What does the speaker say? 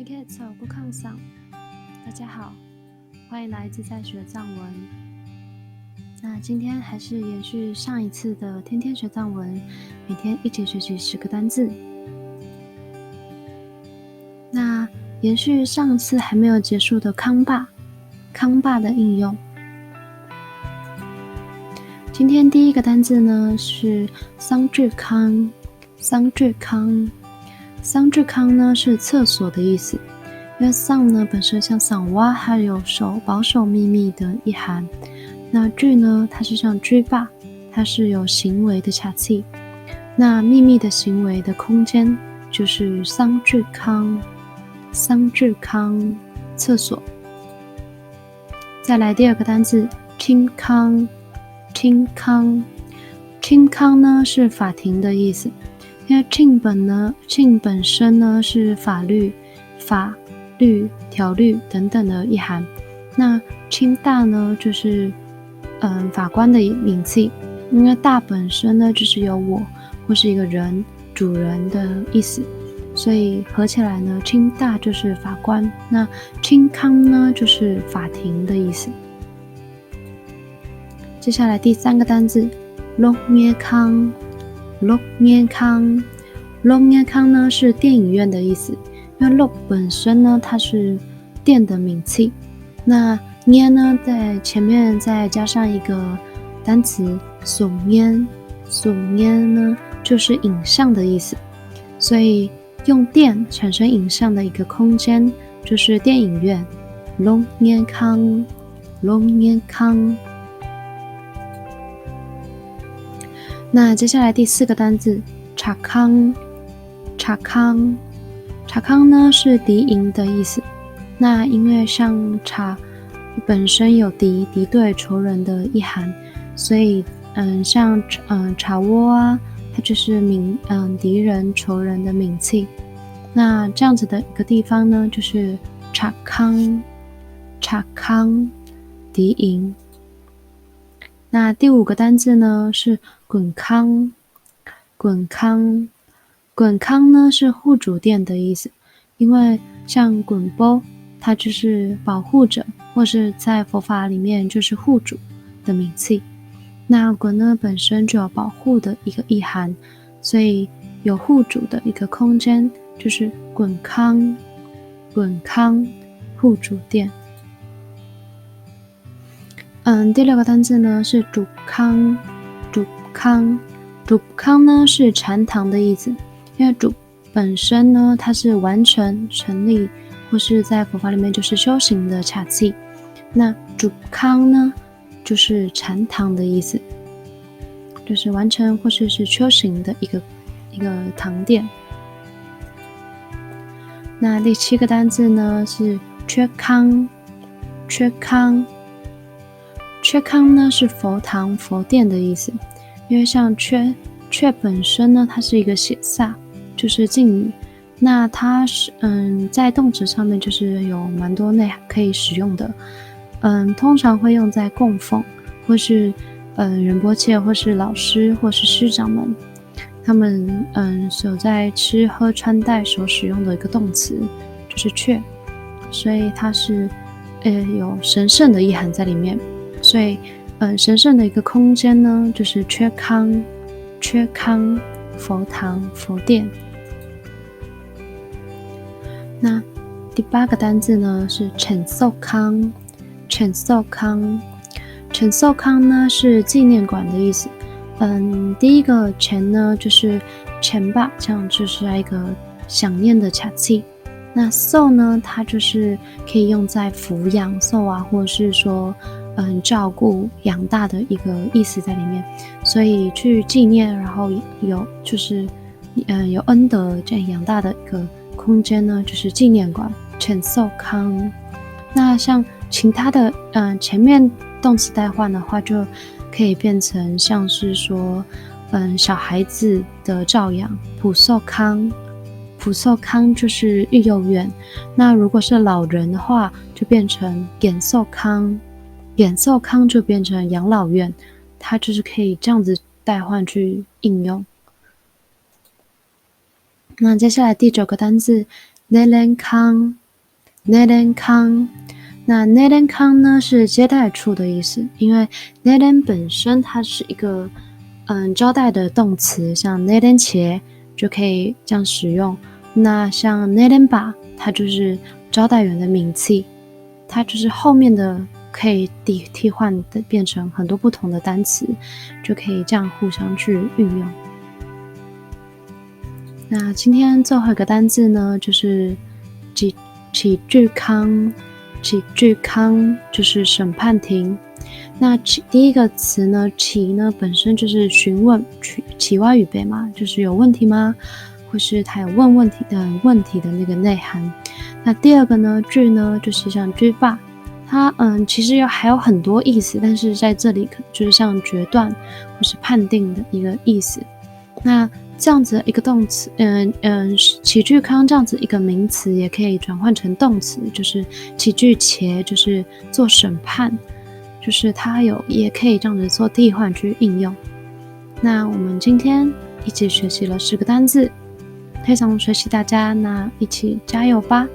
K 草不抗嗓，大家好，欢迎来自在学藏文。那今天还是延续上一次的天天学藏文，每天一起学习10个单字。那延续上次还没有结束的康霸的应用。今天第一个单字呢是桑稚康呢是厕所的意思，因为桑呢本身像桑蛙，还有保守秘密的意涵。那稚呢，它是像居霸，它是有行为的卡器。那秘密的行为的空间就是桑稚康，厕所。再来第二个单字厅康呢是法庭的意思。因为厅本身呢是法律、条律等等的意涵。那厅大呢就是法官的名气，因为大本身呢就是有我或是一个人、主人的意思，所以合起来呢，厅大就是法官，那厅康呢就是法庭的意思。接下来第三个单字落灭康呢是电影院的意思，因为落本身呢它是电的名气，那捏呢在前面再加上一个单词损捏呢就是影像的意思，所以用电产生影像的一个空间就是电影院。落灭康。那接下来第四个单字查康呢是敌营的意思，那因为像查本身有敌对仇人的意涵，所以像茶窝啊，它就是敌人仇人的名气。那这样子的一个地方呢就是查康敌营。那第五个单字呢是滚康呢是护主殿的意思，因为像滚波它就是保护者，或是在佛法里面就是护主的名气。那滚呢本身就有保护的一个意涵，所以有护主的一个空间就是滚康护主殿。第六个单字呢是主康呢是禅堂的意思，因为主本身呢它是完成成立或是在佛法里面就是修行的卡器，那主康呢就是禅堂的意思，就是完成或是修行的一个堂殿。那第七个单字呢是缺康呢是佛堂佛殿的意思，因为像缺本身呢它是一个写萨，就是敬语，那它是在动词上面就是有蛮多内涵可以使用的，通常会用在供奉或是仁波切或是老师或是师长们，他们所在吃喝穿戴所使用的一个动词就是缺，所以它是有神圣的意涵在里面，所以神圣的一个空间呢就是缺康佛堂佛殿。那第八个单字呢是浅寿康呢是纪念馆的意思。第一个浅呢就是前吧，这样就是一个想念的卡器。那寿呢它就是可以用在抚养寿啊，或者是说照顾养大的一个意思在里面，所以去纪念，然后有恩德这样养大的一个空间呢就是纪念馆浅寿康。那像其他的前面动词代换的话，就可以变成像是说小孩子的照养普寿康就是育幼院。那如果是老人的话就变成延寿康就变成养老院，它就是可以这样子代换去应用。那接下来第9个单字 Lelen康 내린 康。那내린 康呢是接待处的意思，因为내린本身它是一个招待的动词，像내린 제就可以这样使用。那像내린 바它就是招待员的名词，它就是后面的可以替换的变成很多不同的单词，就可以这样互相去运用。那今天最后一个单字呢，就是起居康。起居康就是审判庭。那第一个词呢，起呢本身就是询问，起外语备嘛，就是有问题吗？或是他有问问题的那个内涵。那第二个呢，居呢就是像居霸，它其实还有很多意思，但是在这里就是像决断或是判定的一个意思。那这样子一个动词，起居康这样子一个名词也可以转换成动词，就是起居且，就是做审判，就是它也可以这样子做替换去应用。那我们今天一起学习了10个单字，非常学习大家，那一起加油吧！